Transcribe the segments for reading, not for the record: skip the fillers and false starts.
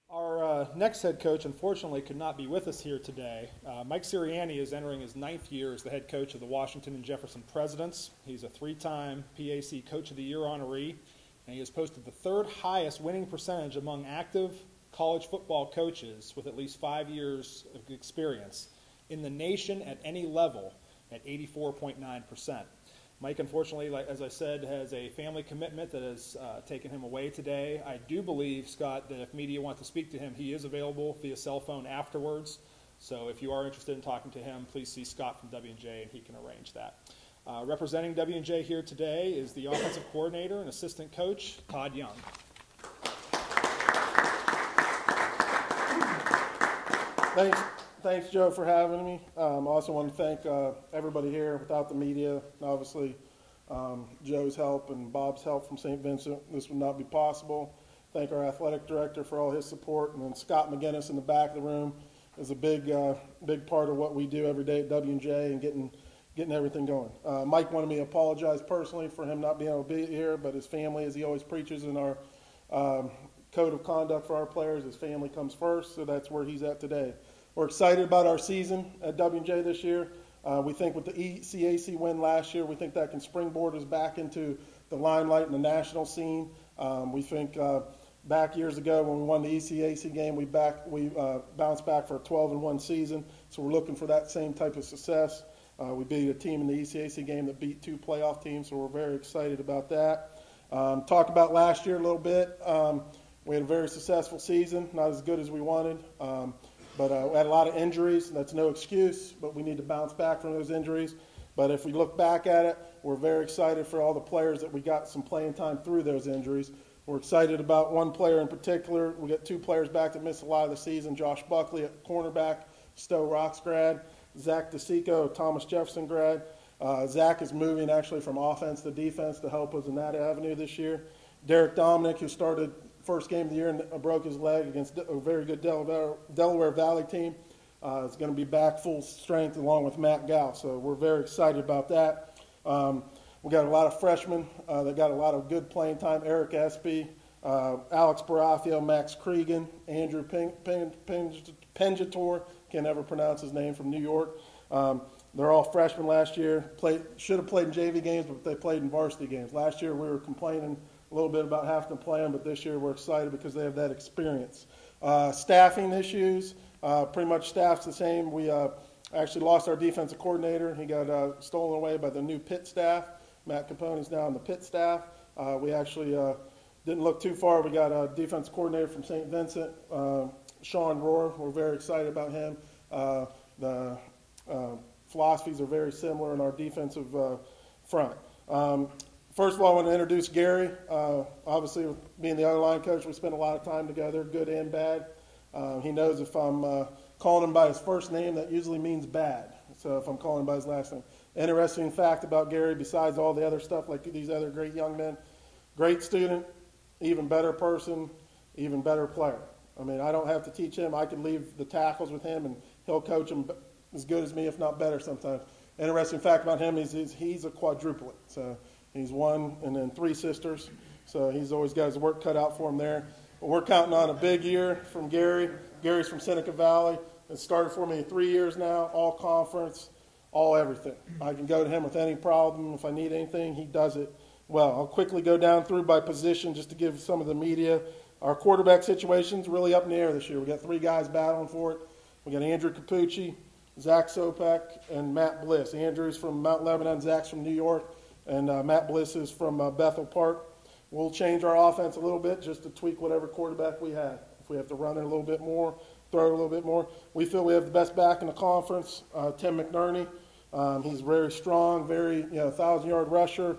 Our next head coach, unfortunately, could not be with us here today. Mike Sirianni is entering his 9th year as the head coach of the Washington and Jefferson Presidents. He's a 3-time PAC Coach of the Year honoree, and he has posted the 3rd highest winning percentage among active college football coaches with at least 5 years of experience in the nation at any level at 84.9%. Mike, unfortunately, as I said, has a family commitment that has taken him away today. I do believe, Scott, that if media want to speak to him, he is available via cell phone afterwards. So if you are interested in talking to him, please see Scott from W&J, and he can arrange that. Representing W&J here today is the offensive coordinator and assistant coach, Todd Young. Thanks, Joe, for having me. I also want to thank everybody here. Without the media, obviously Joe's help and Bob's help from St. Vincent, this would not be possible. Thank our athletic director for all his support, and then Scott McGinnis in the back of the room is a big part of what we do every day at W&J and getting everything going. Mike wanted me to apologize personally for him not being able to be here, but his family, as he always preaches in our code of conduct for our players, his family comes first, so that's where he's at today. We're excited about our season at W&J this year. We think with the ECAC win last year, we think that can springboard us back into the limelight in the national scene. We think back years ago when we won the ECAC game, we bounced back for a 12-1 season. So we're looking for that same type of success. We beat a team in the ECAC game that beat 2 playoff teams, so we're very excited about that. Talk about last year a little bit. We had a very successful season, not as good as we wanted. But we had a lot of injuries. That's no excuse, but we need to bounce back from those injuries. But if we look back at it, we're very excited for all the players that we got some playing time through those injuries. We're excited about one player in particular. We got 2 players back that missed a lot of the season. Josh Buckley at cornerback, Stowe Rocks grad. Zach DeSico, Thomas Jefferson grad. Zach is moving actually from offense to defense to help us in that avenue this year. Derek Dominic, who started first game of the year and broke his leg against a very good Delaware Valley team. Is going to be back full strength along with Matt Gow, so we're very excited about that. We got a lot of freshmen that got a lot of good playing time. Eric Espy, Alex Barafio, Max Cregan, Andrew Penjator, can't ever pronounce his name, from New York. They're all freshmen last year. Should have played in JV games, but they played in varsity games. Last year we were complaining a little bit about having to play them, but this year we're excited because they have that experience. Staffing issues, pretty much staff's the same. We actually lost our defensive coordinator. He got stolen away by the new Pitt staff. Matt Capone's now on the Pitt staff. We actually didn't look too far. We got a defensive coordinator from St. Vincent, Sean Rohr. We're very excited about him. The philosophies are very similar in our defensive front. First of all, I want to introduce Gary. Obviously, with being the O-line coach, we spend a lot of time together, good and bad. He knows if I'm calling him by his first name, that usually means bad. So if I'm calling him by his last name. Interesting fact about Gary, besides all the other stuff like these other great young men, great student, even better person, even better player. I mean, I don't have to teach him. I can leave the tackles with him, and he'll coach them as good as me, if not better sometimes. Interesting fact about him is he's a quadruplet. So he's 1 and then 3 sisters, so he's always got his work cut out for him there. But we're counting on a big year from Gary. Gary's from Seneca Valley. It's started for me 3 years now, all conference, all everything. I can go to him with any problem. If I need anything, he does it well. I'll quickly go down through by position just to give some of the media. Our quarterback situation's really up in the air this year. We got 3 guys battling for it. We got Andrew Capucci, Zach Sopek, and Matt Bliss. Andrew's from Mount Lebanon, Zach's from New York. And Matt Bliss is from Bethel Park. We'll change our offense a little bit just to tweak whatever quarterback we have. If we have to run it a little bit more, throw it a little bit more. We feel we have the best back in the conference, Tim McNerney. He's very strong, very 1,000-yard rusher.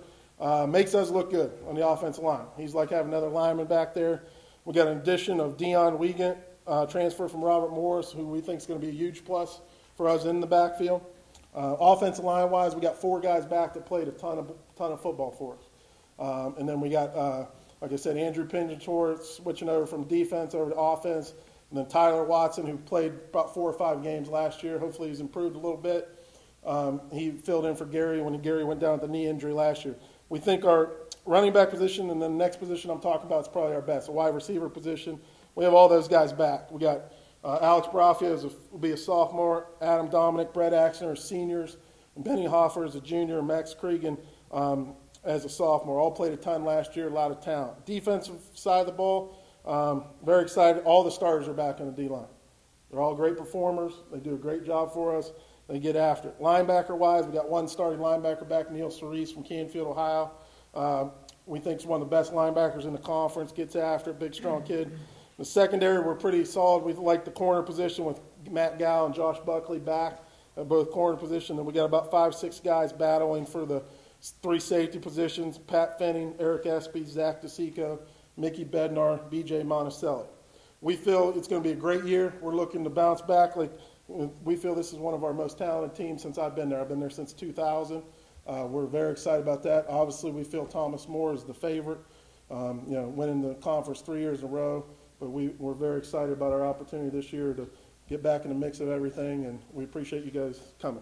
Makes us look good on the offensive line. He's like having another lineman back there. We got an addition of Dion Wiegand, transfer from Robert Morris, who we think is going to be a huge plus for us in the backfield. Offensive line-wise, we got 4 guys back that played a ton of football for us. And then we got, like I said, Andrew Pinjator switching over from defense over to offense. And then Tyler Watson, who played about 4 or 5 games last year. Hopefully he's improved a little bit. He filled in for Gary when Gary went down with the knee injury last year. We think our running back position and then the next position I'm talking about is probably our best, a wide receiver position. we have all those guys back. We got Alex Brafia will be a sophomore, Adam Dominic, Brett Axner are seniors, and Benny Hoffer is a junior, and Max Cregan as a sophomore. All played a ton last year, a lot of talent. Defensive side of the ball, very excited. All the starters are back on the D-line. They're all great performers. They do a great job for us. They get after it. Linebacker-wise, we got one starting linebacker back, Neil Cerise from Canfield, Ohio. We think he's one of the best linebackers in the conference, gets after it, big, strong kid. The secondary, we're pretty solid. We like the corner position with Matt Gow and Josh Buckley back at both corner position. Then we got about 5-6 guys battling for the 3 safety positions: Pat Fenning, Eric Espy, Zach DeSico, Mickey Bednar, B.J. Monticelli. We feel it's going to be a great year. We're looking to bounce back. We feel this is one of our most talented teams since I've been there. I've been there since 2000. We're very excited about that. Obviously, we feel Thomas More is the favorite, winning the conference 3 years in a row. But we're very excited about our opportunity this year to get back in the mix of everything, and we appreciate you guys coming.